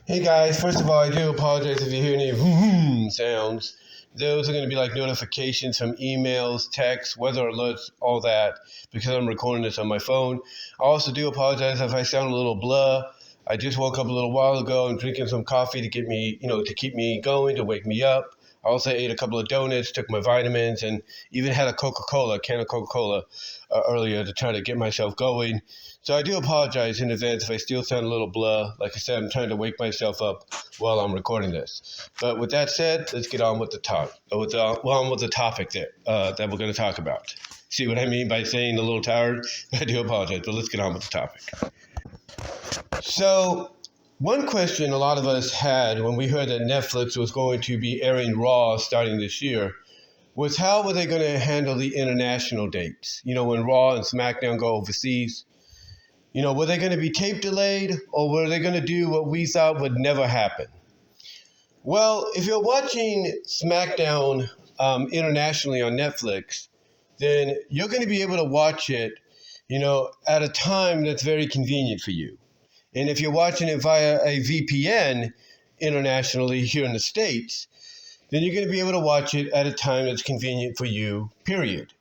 Hey guys, first of all, I do apologize if you hear any vroom sounds. Those are going to be like notifications from emails, texts, weather alerts, all that, because I'm recording this on my phone. I also do apologize if I sound a little blah. I just woke up a little while ago and drinking some coffee to get me, to keep me going, to wake me up. I also ate a couple of donuts, took my vitamins, and even had a can of Coca-Cola earlier to try to get myself going. So I do apologize in advance if I still sound a little blah. Like I said, I'm trying to wake myself up while I'm recording this. But with that said, let's get on with the topic that we're going to talk about. See what I mean by saying a little tired? I do apologize, but let's get on with the topic. So, one question a lot of us had when we heard that Netflix was going to be airing Raw starting this year was how were they going to handle the international dates? When Raw and SmackDown go overseas. Were they going to be tape delayed or were they going to do what we thought would never happen? Well, if you're watching SmackDown internationally on Netflix, then you're going to be able to watch it, at a time that's very convenient for you. And if you're watching it via a VPN internationally here in the States, then you're going to be able to watch it at a time that's convenient for you, period.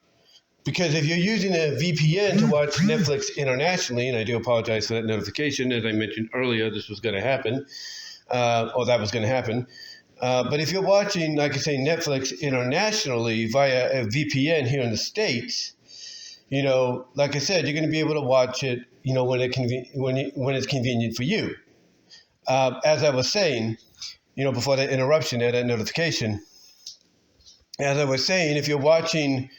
Because if you're using a VPN to watch Netflix internationally, and I do apologize for that notification, as I mentioned earlier, this was going to happen, or that was going to happen. But if you're watching, like I say, Netflix internationally via a VPN here in the States, like I said, you're going to be able to watch it, when it's convenient for you. As I was saying, before that interruption there, that notification, as I was saying, if you're watching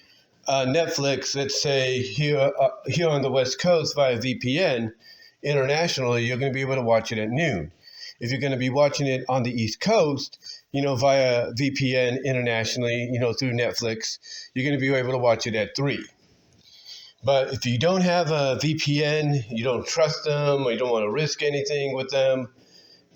Netflix, let's say here on the West Coast via VPN internationally, you're going to be able to watch it at noon. If you're going to be watching it on the East Coast, via VPN internationally, through Netflix, you're going to be able to watch it at 3. But if you don't have a VPN, you don't trust them, or you don't want to risk anything with them,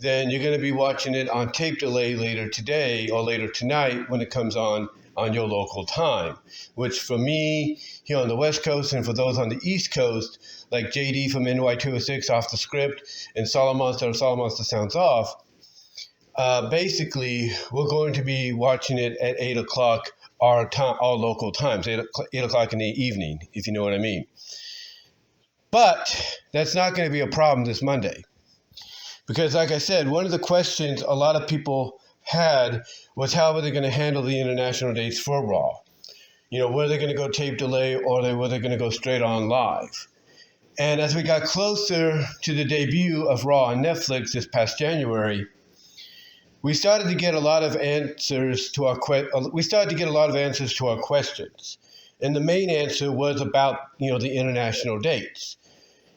then you're going to be watching it on tape delay later today or later tonight when it comes on your local time, which for me here on the West Coast and for those on the East Coast, like JD from NY206 Off the Script and Solomonster Sounds Off, basically we're going to be watching it at 8 o'clock our local times, 8 o'clock in the evening, if you know what I mean. But that's not going to be a problem this Monday. Because like I said, one of the questions a lot of people had was how were they going to handle the international dates for Raw? Were they going to go tape delay or were they going to go straight on live? And as we got closer to the debut of Raw on Netflix this past January, we started to get a lot of answers to our questions. And the main answer was about, the international dates.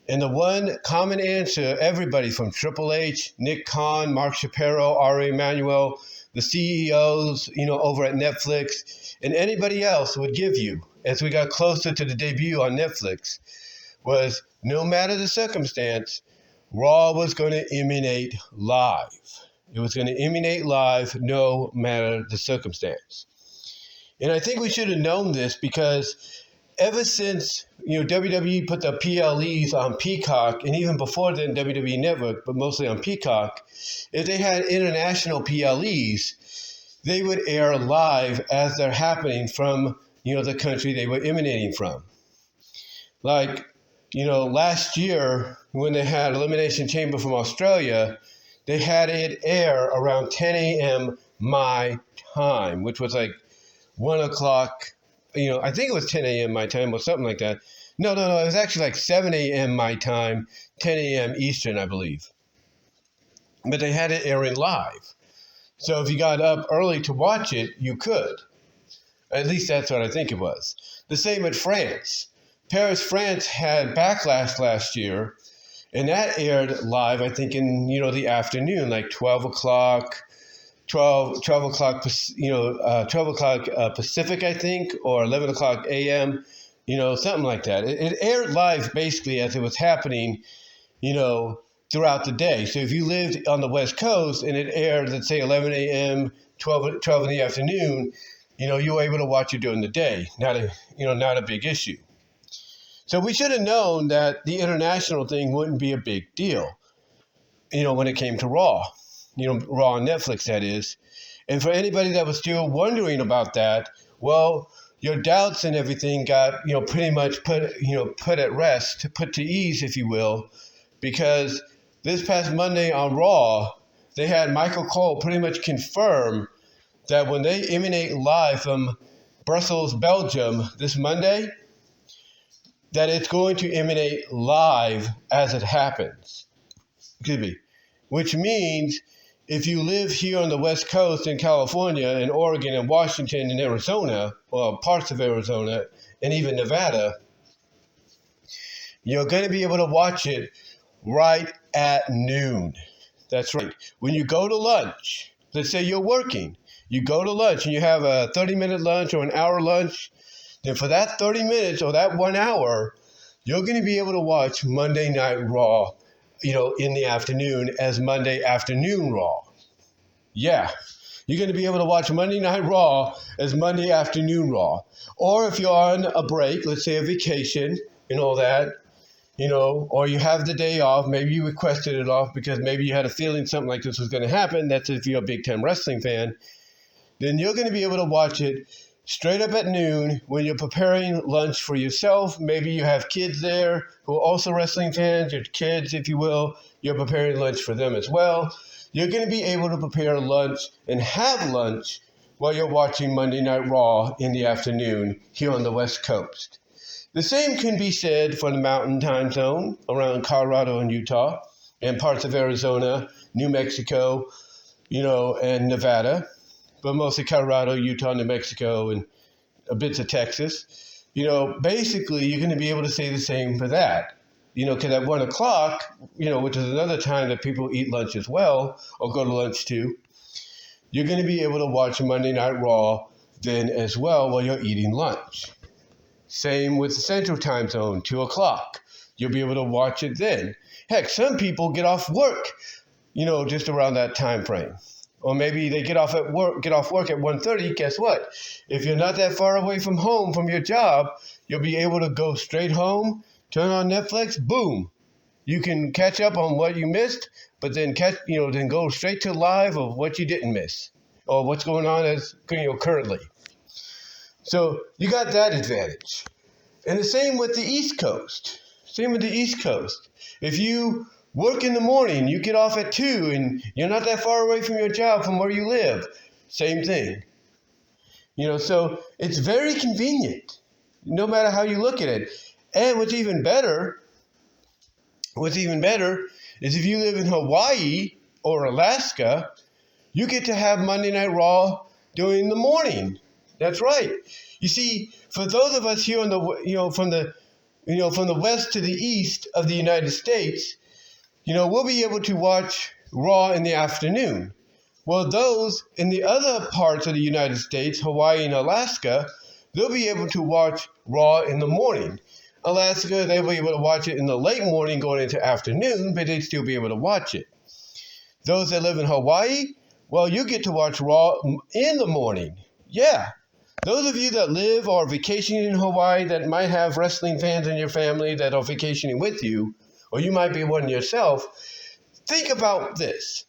And the one common answer everybody from Triple H, Nick Khan, Mark Shapiro, Ari Emanuel, the CEOs, over at Netflix, and anybody else would give you as we got closer to the debut on Netflix was no matter the circumstance, Raw was going to emanate live. It was going to emanate live no matter the circumstance. And I think we should have known this because ever since WWE put the PLEs on Peacock, and even before then WWE Network, but mostly on Peacock, if they had international PLEs, they would air live as they're happening from the country they were emanating from. Like, last year when they had Elimination Chamber from Australia, they had it air around 10 a.m. my time, which was like 1 o'clock. I think it was 10 a.m. my time or something like that. No. It was actually like 7 a.m. my time, 10 a.m. Eastern, I believe. But they had it airing live. So if you got up early to watch it, you could. At least that's what I think it was. The same at France. Paris, France had Backlash last year, and that aired live, I think, in, the afternoon, like 12 o'clock. 12 o'clock, 12 o'clock Pacific, I think, or 11 o'clock a.m., something like that. It aired live basically as it was happening, throughout the day. So if you lived on the West Coast and it aired, let's say 11 a.m., 12 in the afternoon, you were able to watch it during the day. Not a big issue. So we should have known that the international thing wouldn't be a big deal. when it came to Raw, Raw on Netflix, that is. And for anybody that was still wondering about that, well, your doubts and everything got, pretty much put at rest, put to ease, if you will, because this past Monday on Raw, they had Michael Cole pretty much confirm that when they emanate live from Brussels, Belgium this Monday, that it's going to emanate live as it happens. Excuse me. Which means if you live here on the West Coast in California and Oregon and Washington and Arizona, or parts of Arizona and even Nevada, you're going to be able to watch it right at noon. That's right. When you go to lunch, let's say you're working, you go to lunch and you have a 30-minute lunch or an hour lunch, then for that 30 minutes or that 1 hour, you're going to be able to watch Monday Night Raw, in the afternoon as Monday Afternoon Raw. Yeah, you're going to be able to watch Monday Night Raw as Monday Afternoon Raw. Or if you're on a break, let's say a vacation and all that, or you have the day off, maybe you requested it off because maybe you had a feeling something like this was going to happen. That's if you're a big-time wrestling fan. Then you're going to be able to watch it straight up at noon when you're preparing lunch for yourself. Maybe you have kids there who are also wrestling fans, your kids, if you will. You're preparing lunch for them as well. You're going to be able to prepare lunch and have lunch while you're watching Monday Night Raw in the afternoon here on the West Coast. The same can be said for the Mountain Time Zone around Colorado and Utah and parts of Arizona, New Mexico, and Nevada, but mostly Colorado, Utah, New Mexico, and bits of Texas. Basically, you're going to be able to say the same for that. Because at 1 o'clock, which is another time that people eat lunch as well, or go to lunch too, you're going to be able to watch Monday Night Raw then as well while you're eating lunch. Same with the Central Time Zone, 2 o'clock. You'll be able to watch it then. Heck, some people get off work, just around that time frame. Or maybe they get off work at 1:30. Guess what? If you're not that far away from home, from your job, you'll be able to go straight home, turn on Netflix, boom. You can catch up on what you missed, but then then go straight to live of what you didn't miss or what's going on as currently. So you got that advantage. And the same with the East Coast. If you work in the morning, you get off at 2 and you're not that far away from your job from where you live. Same thing. So it's very convenient, no matter how you look at it. And what's even better is if you live in Hawaii or Alaska, you get to have Monday Night Raw during the morning. That's right. You see, for those of us here on the from the west to the east of the United States, we'll be able to watch Raw in the afternoon. Well, those in the other parts of the United States, Hawaii and Alaska, they'll be able to watch Raw in the morning. Alaska, they'll be able to watch it in the late morning going into afternoon, but they'd still be able to watch it. Those that live in Hawaii, well, you get to watch Raw in the morning. Yeah. Those of you that live or are vacationing in Hawaii that might have wrestling fans in your family that are vacationing with you, or you might be one yourself, think about this.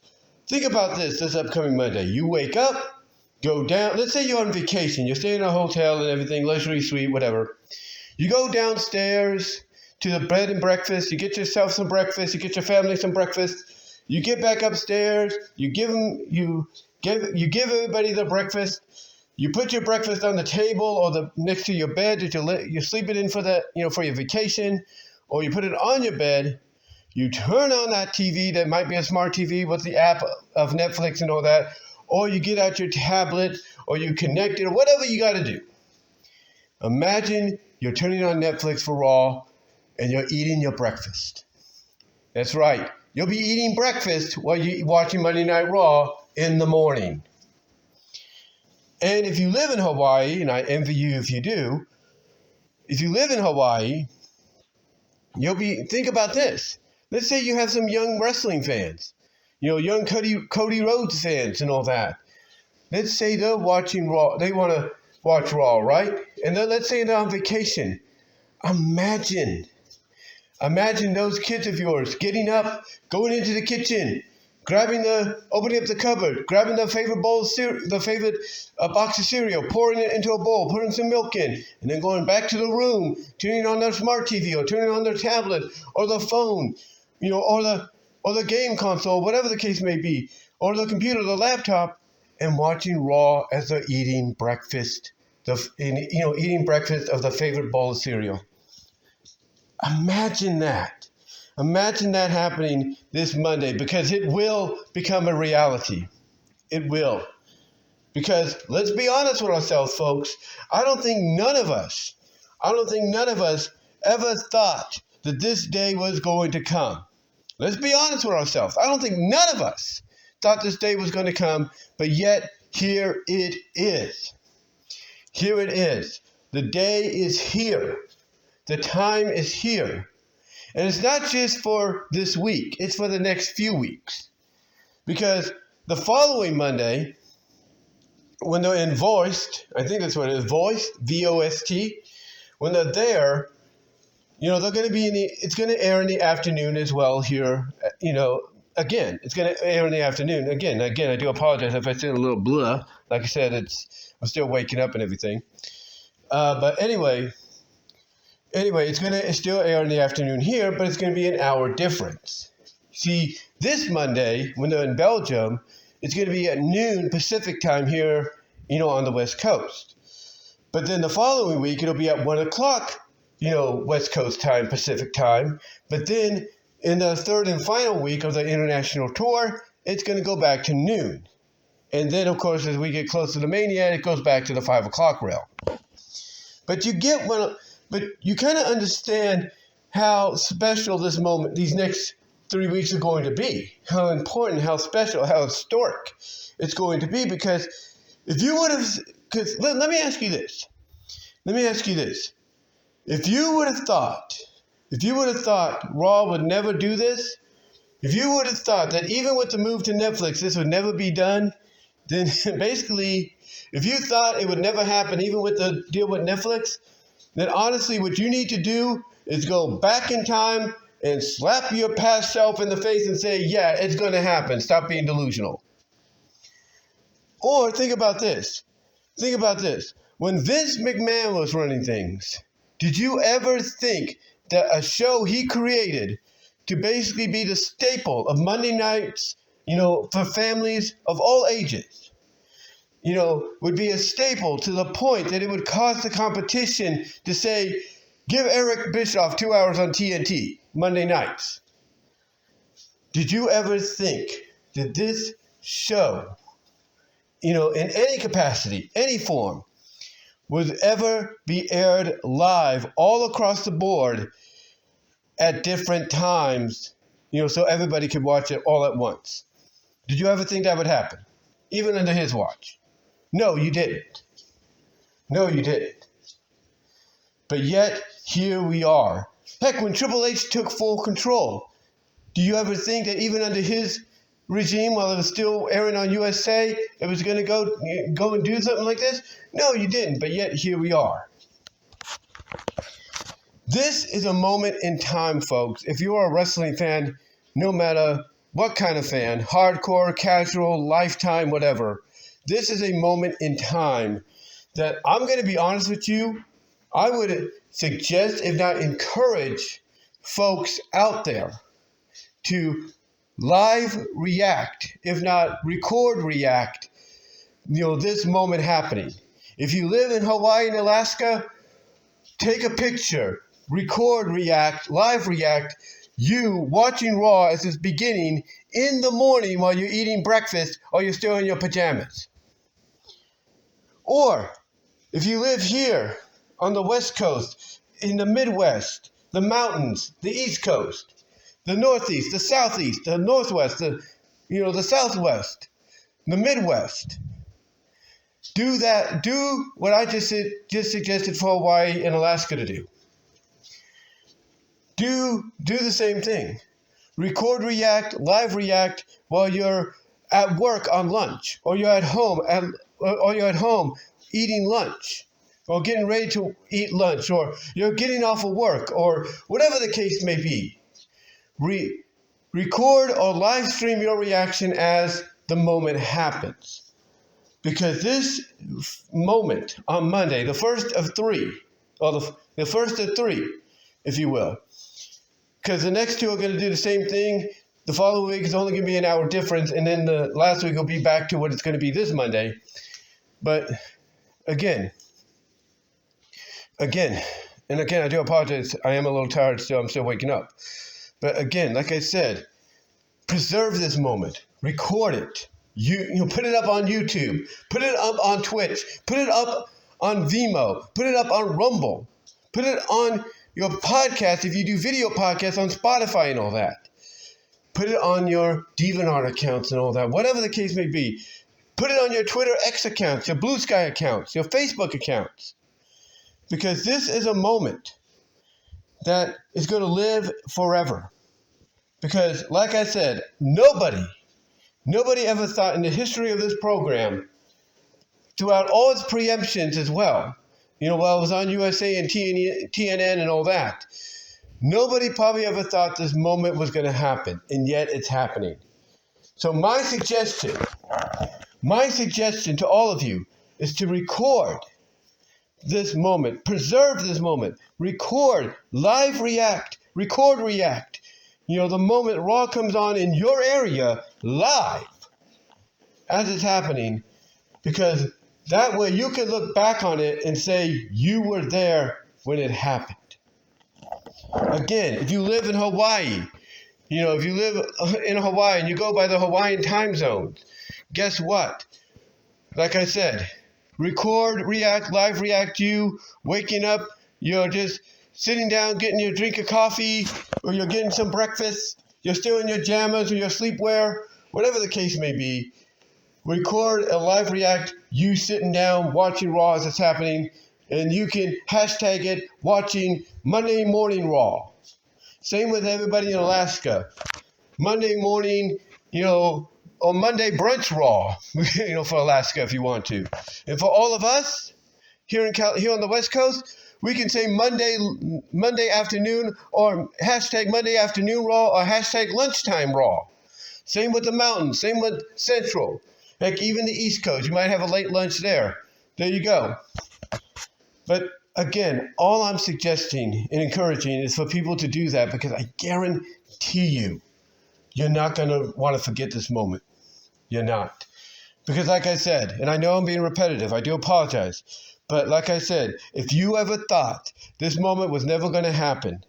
This upcoming Monday. You wake up, go down. Let's say you're on vacation. You're staying in a hotel and everything, luxury suite, whatever. You go downstairs to the bed and breakfast. You get yourself some breakfast. You get your family some breakfast. You get back upstairs. You give everybody their breakfast. You put your breakfast on the table or next to your bed that you're sleeping in for your vacation, or you put it on your bed. You turn on that TV that might be a smart TV with the app of Netflix and all that, or you get out your tablet or you connect it or whatever you got to do. Imagine you're turning on Netflix for Raw and you're eating your breakfast. That's right. You'll be eating breakfast while you're watching Monday Night Raw in the morning. And if you live in Hawaii, and I envy you if you do, if you live in Hawaii, think about this. Let's say you have some young wrestling fans, young Cody Rhodes fans and all that. Let's say they're watching Raw. They want to watch Raw, right? And then let's say they're on vacation. Imagine Imagine those kids of yours getting up, going into the kitchen, opening up the cupboard, grabbing the favorite box of cereal, pouring it into a bowl, putting some milk in, and then going back to the room, turning on their smart TV or turning on their tablet or the phone, or the game console, whatever the case may be, or the computer, the laptop, and watching Raw as they're eating breakfast, eating breakfast of the favorite bowl of cereal. Imagine that. Imagine that happening this Monday, because it will become a reality. It will. Because let's be honest with ourselves, folks. I don't think none of us ever thought that this day was going to come. Let's be honest with ourselves. I don't think none of us thought this day was going to come, but yet here it is. Here it is. The day is here. The time is here. And it's not just for this week, it's for the next few weeks. Because the following Monday, when they're in Voiced, I think that's what it is, Voiced, V-O-S-T, when they're there, they're going to be it's going to air in the afternoon as well here, again, it's going to air in the afternoon. Again, I do apologize if I sound a little blah. Like I said, I'm still waking up and everything. But anyway, it's going to still air in the afternoon here, but it's going to be an hour difference. See, this Monday, when they're in Belgium, it's going to be at noon Pacific time here, on the West Coast. But then the following week, it'll be at 1 o'clock, West Coast time, Pacific time. But then in the third and final week of the international tour, it's going to go back to noon. And then, of course, as we get closer to Mania, it goes back to the 5 o'clock rail. But you kind of understand how special this moment, these next 3 weeks are going to be. How important, how special, how historic it's going to be. Because if you would have, let me ask you this. If you would have thought Raw would never do this, if you would have thought that even with the move to Netflix, this would never be done, then basically, if you thought it would never happen, even with the deal with Netflix, then honestly, what you need to do is go back in time and slap your past self in the face and say, yeah, it's going to happen. Stop being delusional. Or think about this. When Vince McMahon was running things, did you ever think that a show he created to basically be the staple of Monday nights, for families of all ages, would be a staple to the point that it would cause the competition to say, give Eric Bischoff 2 hours on TNT Monday nights? Did you ever think that this show, in any capacity, any form, would ever be aired live all across the board at different times, so everybody could watch it all at once? Did you ever think that would happen? Even under his watch? No, you didn't. But yet, here we are. Heck, when Triple H took full control, do you ever think that even under his regime, while it was still airing on USA, it was going to go and do something like this? No, you didn't. But yet, here we are. This is a moment in time, folks. If you are a wrestling fan, no matter what kind of fan, hardcore, casual, lifetime, whatever, this is a moment in time that I'm going to be honest with you, I would suggest, if not encourage, folks out there to live react, if not record react, this moment happening. If you live in Hawaii and Alaska, take a picture, record react, live react, you watching Raw as it's beginning in the morning while you're eating breakfast or you're still in your pajamas. Or if you live here on the West Coast, in the Midwest, the mountains, the East Coast, the Northeast, the Southeast, the Northwest, the Southwest, the Midwest, do that. Do what I just suggested for Hawaii and Alaska to do. Do the same thing. Record react, live react while you're at work on lunch, or you're at home eating lunch. or getting ready to eat lunch, or you're getting off of work, or whatever the case may be. Record or live stream your reaction as the moment happens. Because this moment on Monday, the first of three, or the first of three, if you will, because the next two are going to do the same thing. The following week is only going to be an hour difference, and then the last week will be back to what it's going to be this Monday. But again, I do apologize. I am a little tired still. I'm still waking up. But again, like I said, preserve this moment. Record it. You put it up on YouTube. Put it up on Twitch. Put it up on VENMO. Put it up on Rumble. Put it on your podcast if you do video podcasts on Spotify and all that. Put it on your DeviantArt accounts and all that. Whatever the case may be. Put it on your Twitter X accounts, your Blue Sky accounts, your Facebook accounts. Because this is a moment that is going to live forever. Because, like I said, nobody ever thought in the history of this program, throughout all its preemptions as well, while it was on USA and TNN and all that, nobody probably ever thought this moment was going to happen, and yet it's happening. So my suggestion to all of you is to record this moment, preserve this moment, record, live react, record react. The moment Raw comes on in your area live as it's happening, because that way you can look back on it and say you were there when it happened. Again, if you live in Hawaii, if you live in Hawaii and you go by the Hawaiian time zones, guess what? Like I said, record, react, live react, you waking up, you're just sitting down, getting your drink of coffee, or you're getting some breakfast, you're still in your jammies or your sleepwear, whatever the case may be. Record a live react, you sitting down, watching Raw as it's happening, and you can hashtag it, watching Monday Morning Raw. Same with everybody in Alaska. Monday morning, or Monday brunch Raw, for Alaska if you want to. And for all of us here on the West Coast, we can say Monday afternoon, or hashtag Monday afternoon Raw, or hashtag lunchtime Raw. Same with the mountains, same with Central. Heck, even the East Coast, you might have a late lunch there. There you go. But again, all I'm suggesting and encouraging is for people to do that, because I guarantee you're not going to want to forget this moment. You're not. Because like I said, and I know I'm being repetitive, I do apologize. But like I said, if you ever thought this moment was never going to happen,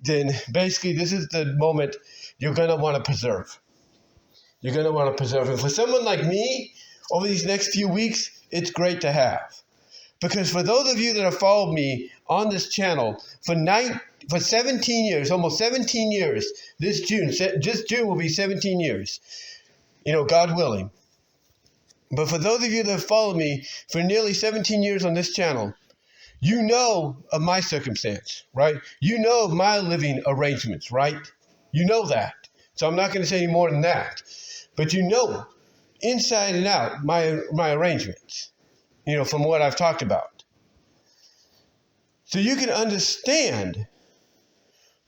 then basically this is the moment you're going to want to preserve. You're going to want to preserve it. For someone like me, over these next few weeks, it's great to have. Because for those of you that have followed me on this channel for 17 years, almost 17 years, this June will be 17 years, God willing. But for those of you that have followed me for nearly 17 years on this channel, you know of my circumstance, right? You know of my living arrangements, right? You know that. So I'm not going to say any more than that. But you know, inside and out, my arrangements, from what I've talked about. So you can understand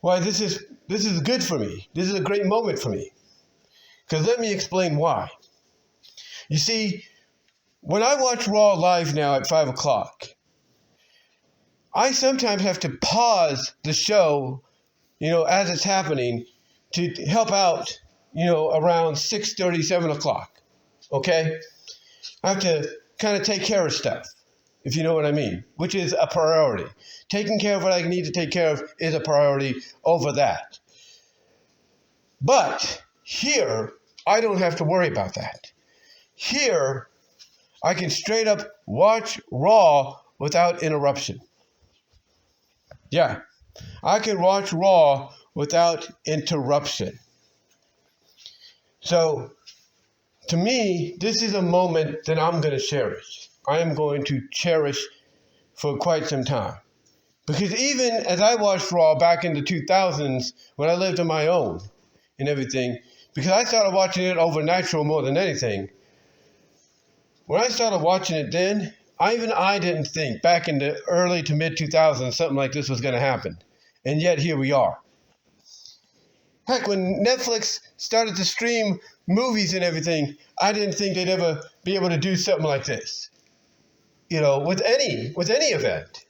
why this is good for me. This is a great moment for me. Because let me explain why. You see, when I watch Raw live now at 5 o'clock, I sometimes have to pause the show, as it's happening to help out, around 6:30, 7 o'clock. Okay? I have to kind of take care of stuff, if you know what I mean, which is a priority. Taking care of what I need to take care of is a priority over that. But here, I don't have to worry about that. Here, I can straight up watch Raw without interruption. Yeah, I can watch Raw without interruption. So, to me, this is a moment that I'm going to cherish. I am going to cherish for quite some time. Because even as I watched Raw back in the 2000s, when I lived on my own and everything, because I started watching it over Nitro more than anything, when I started watching it then, Even I didn't think back in the early to mid 2000s something like this was going to happen. And yet here we are. Heck, when Netflix started to stream movies and everything, I didn't think they'd ever be able to do something like this. With any event.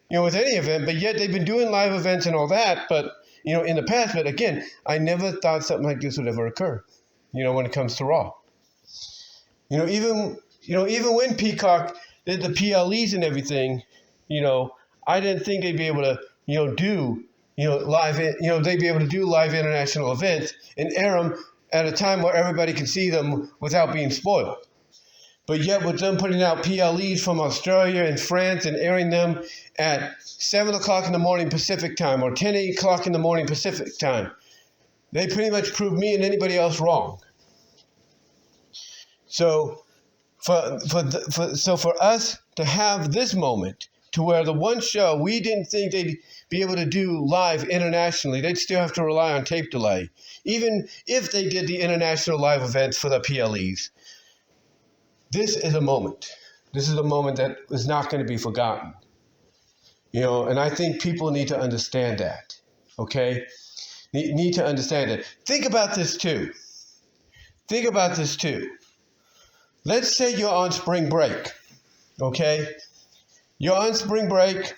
With any event, but yet they've been doing live events and all that, but, in the past. But again, I never thought something like this would ever occur, when it comes to Raw. Even when Peacock did the PLEs and everything, I didn't think they'd be able to, do, live, they'd be able to do live international events and air them at a time where everybody can see them without being spoiled. But yet with them putting out PLEs from Australia and France and airing them at 7 o'clock in the morning Pacific time or 10 o'clock in the morning Pacific time, they pretty much proved me and anybody else wrong. So for us to have this moment to where the one show we didn't think they'd be able to do live internationally, they'd still have to rely on tape delay. Even if they did the international live events for the PLEs, this is a moment. This is a moment that is not going to be forgotten. And I think people need to understand that, okay? Need to understand it. Think about this too. Let's say you're on spring break, okay? You're on spring break.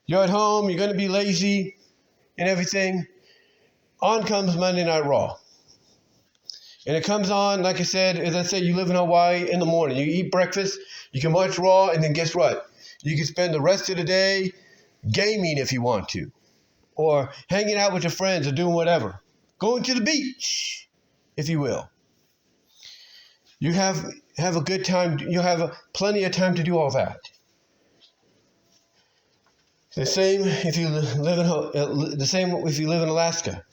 You're at home. You're going to be lazy and everything. On comes Monday Night Raw. And it comes on, like I said, let's say you live in Hawaii in the morning. You eat breakfast. You can watch Raw, and then guess what? You can spend the rest of the day gaming if you want to, or hanging out with your friends or doing whatever. Going to the beach, if you will. You have a good time. You have plenty of time to do all that. The same if you live in Alaska.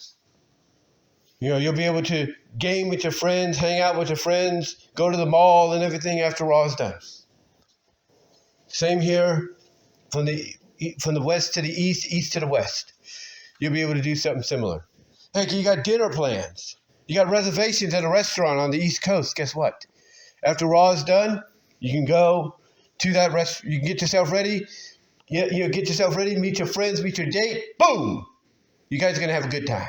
You'll be able to game with your friends, hang out with your friends, go to the mall and everything after Raw's done. Same here from the west to the east to the west. You'll be able to do something similar. Heck, you got dinner plans. You got reservations at a restaurant on the East Coast. Guess what? After Raw's done, you can go to that restaurant. You can get yourself ready. Get yourself ready, meet your friends, meet your date. Boom! You guys are going to have a good time.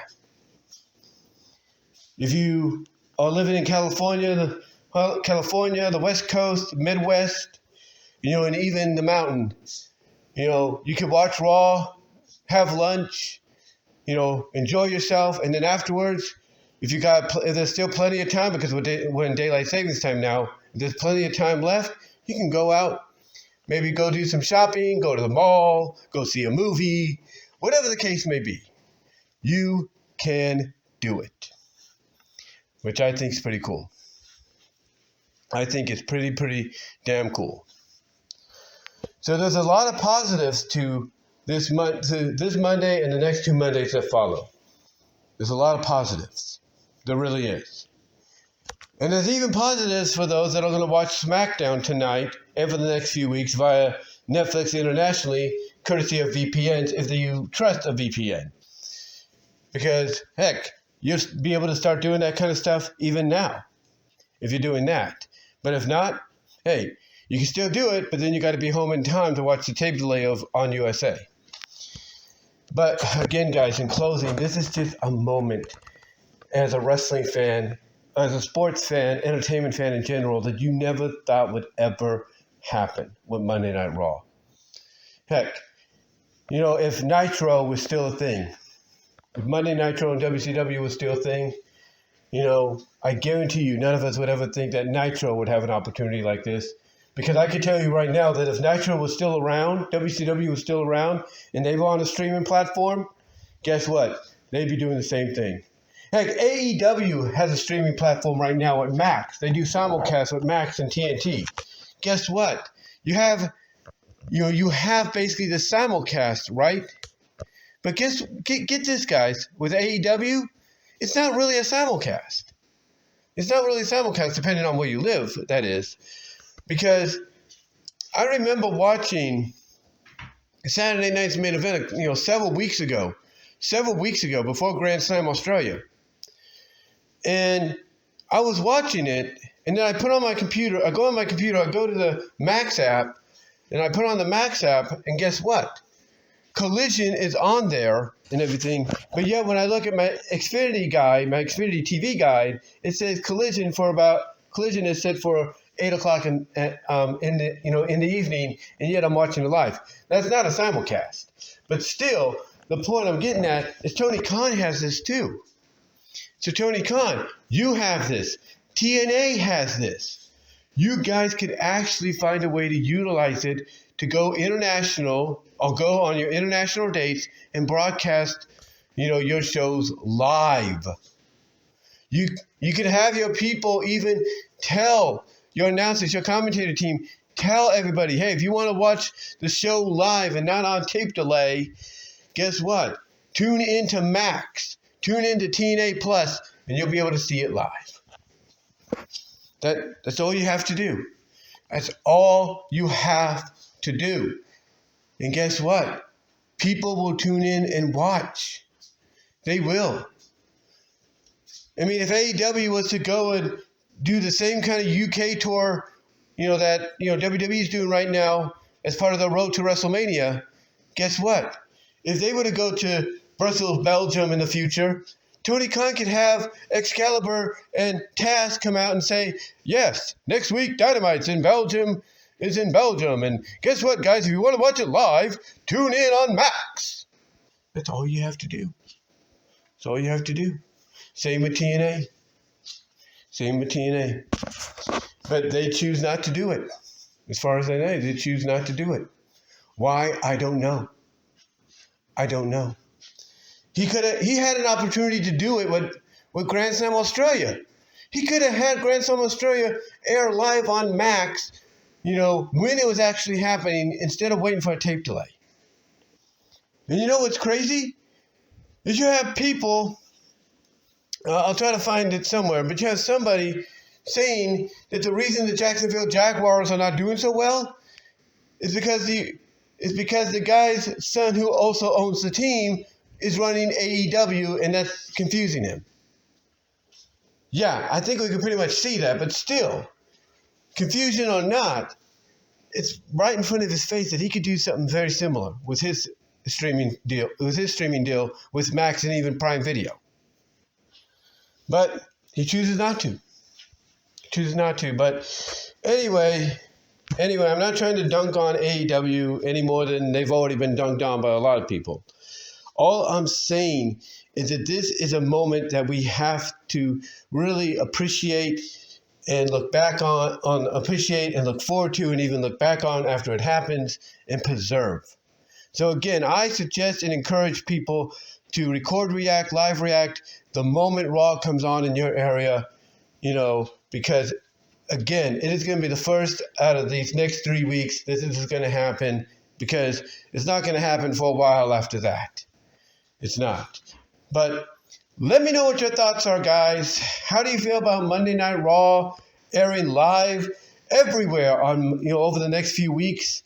If you are living in California, the West Coast, Midwest, and even the mountains, you can watch Raw, have lunch, enjoy yourself, and then afterwards, if there's still plenty of time, because we're in daylight savings time now, if there's plenty of time left, you can go out, maybe go do some shopping, go to the mall, go see a movie, whatever the case may be. You can do it. Which I think is pretty cool. I think it's pretty damn cool. So there's a lot of positives to this Monday and the next 2 Mondays that follow. There's a lot of positives. There really is. And there's even positives for those that are going to watch SmackDown tonight and for the next few weeks via Netflix internationally, courtesy of VPNs, if you trust a VPN. Because, heck, you'll be able to start doing that kind of stuff even now, if you're doing that. But if not, hey, you can still do it, but then you got to be home in time to watch the tape delay on USA. But again, guys, in closing, this is just a moment as a wrestling fan, as a sports fan, entertainment fan in general, that you never thought would ever happen with Monday Night Raw. Heck, if Nitro was still a thing, if Monday Nitro and WCW was still a thing, I guarantee you none of us would ever think that Nitro would have an opportunity like this. Because I can tell you right now that if Nitro was still around, WCW was still around, and they were on a streaming platform, guess what? They'd be doing the same thing. Heck, AEW has a streaming platform right now at Max. They do simulcasts with Max and TNT. Guess what? You have basically the simulcast, right? But get this, guys. With AEW, it's not really a simulcast. It's not really a simulcast, depending on where you live, that is. Because I remember watching Saturday Night's Main Event, several weeks ago, before Grand Slam Australia. And I was watching it, And then I put on my computer, I go on my computer, I go to the Max app, and I put on the Max app, and guess what? Collision is on there and everything. But yet when I look at my Xfinity guide, my Xfinity TV guide, it says collision is set for 8 o'clock in the evening, and yet I'm watching it live. That's not a simulcast. But still, the point I'm getting at is Tony Khan has this too. So Tony Khan, you have this. TNA has this. You guys could actually find a way to utilize it to go international or go on your international dates and broadcast, your shows live. You can have your people even tell your announcers, your commentator team, tell everybody, hey, if you want to watch the show live and not on tape delay, guess what? Tune into Max, tune into TNA Plus, and you'll be able to see it live. That's all you have to do. That's all you have to do. And guess what? People will tune in and watch. They will. I mean, if AEW was to go and do the same kind of UK tour, that WWE is doing right now as part of the road to WrestleMania, guess what? If they were to go to Brussels, Belgium in the future, Tony Khan could have Excalibur and Taz come out and say, yes, next week Dynamite's in Belgium, and guess what, guys? If you want to watch it live, tune in on Max. That's all you have to do. That's all you have to do. Same with TNA. But they choose not to do it. As far as I know, they choose not to do it. Why? I don't know. He had an opportunity to do it with Grand Slam Australia. He could have had Grand Slam Australia air live on Max, when it was actually happening, instead of waiting for a tape delay. And you know what's crazy? Is you have people, I'll try to find it somewhere, but you have somebody saying that the reason the Jacksonville Jaguars are not doing so well is because the guy's son who also owns the team is running AEW, and that's confusing him. Yeah, I think we can pretty much see that, but still, confusion or not, it's right in front of his face that he could do something very similar with his streaming deal, with Max and even Prime Video. But he chooses not to. But anyway, I'm not trying to dunk on AEW any more than they've already been dunked on by a lot of people. All I'm saying is that this is a moment that we have to really appreciate and look back appreciate and look forward to, and even look back on after it happens, and preserve. So again, I suggest and encourage people to record react, live react, the moment Raw comes on in your area, because again, it is going to be the first out of these next 3 weeks that this is going to happen, because it's not going to happen for a while after that. It's not. But let me know what your thoughts are, guys. How do you feel about Monday Night Raw airing live everywhere on over the next few weeks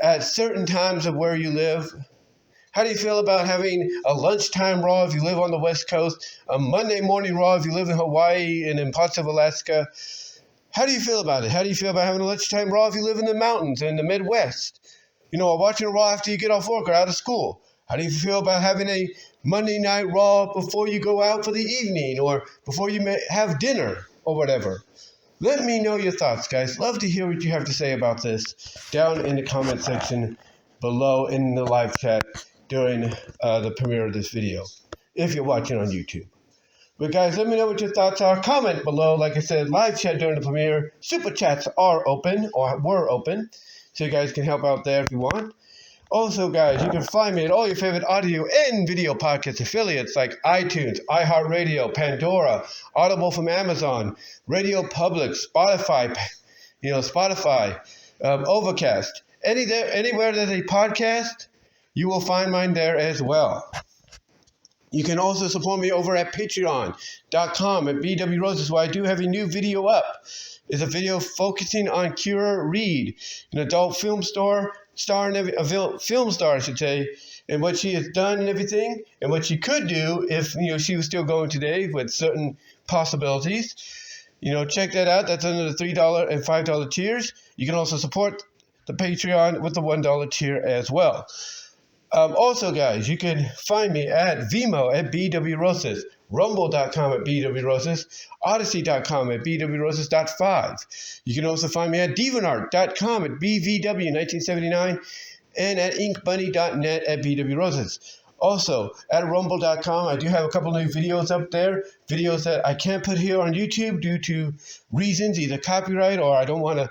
at certain times of where you live? How do you feel about having a lunchtime Raw if you live on the West Coast, a Monday morning Raw if you live in Hawaii and in parts of Alaska? How do you feel about it? How do you feel about having a lunchtime Raw if you live in the mountains in the Midwest? Or watching a Raw after you get off work or out of school? How do you feel about having a Monday Night Raw before you go out for the evening or before you have dinner or whatever? Let me know your thoughts, guys. Love to hear what you have to say about this down in the comment section below in the live chat during the premiere of this video, if you're watching on YouTube. But guys, let me know what your thoughts are. Comment below. Like I said, live chat during the premiere. Super chats are open, or were open, so you guys can help out there if you want. Also, guys, you can find me at all your favorite audio and video podcast affiliates like iTunes, iHeartRadio, Pandora, Audible from Amazon, Radio Public, Spotify, Overcast. Anywhere there's a podcast, you will find mine there as well. You can also support me over at patreon.com at BW Roses, where I do have a new video up. It's a video focusing on Kira Reed, an adult film star, I should say, and what she has done and everything, and what she could do if she was still going today with certain possibilities. check that out. That's under the $3 and $5 tiers. You can also support the Patreon with the $1 tier as well. Also, guys, you can find me at VENMO at BWRosas, Rumble.com at BWRosas, Odyssey.com at BWRosas.5. You can also find me at DeviantArt.com at BVW1979 and at InkBunny.net at BWRosas. Also, at Rumble.com, I do have a couple new videos up there, videos that I can't put here on YouTube due to reasons, either copyright or I don't want to,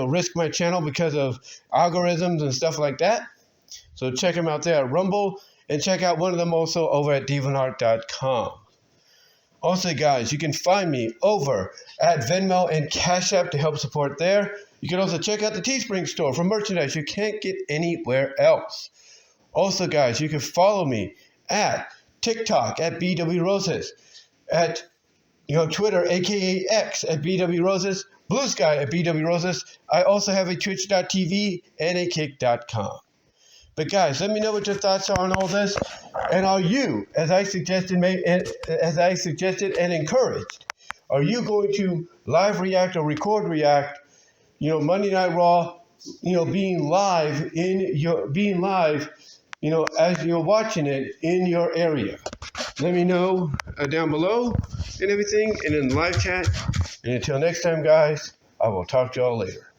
risk my channel because of algorithms and stuff like that. So check them out there at Rumble, and check out one of them also over at DeviantArt.com. Also, guys, you can find me over at Venmo and Cash App to help support there. You can also check out the Teespring store for merchandise you can't get anywhere else. Also, guys, you can follow me at TikTok at BWRosas, at Twitter, aka X, at BWRosas, Blue Sky at BWRosas. I also have a Twitch.tv and a Kick.com. But guys, let me know what your thoughts are on all this. And are you, as I suggested and encouraged, are you going to live react or record react? Monday Night Raw, being live, as you're watching it in your area. Let me know down below and everything, and in the live chat. And until next time, guys, I will talk to y'all later.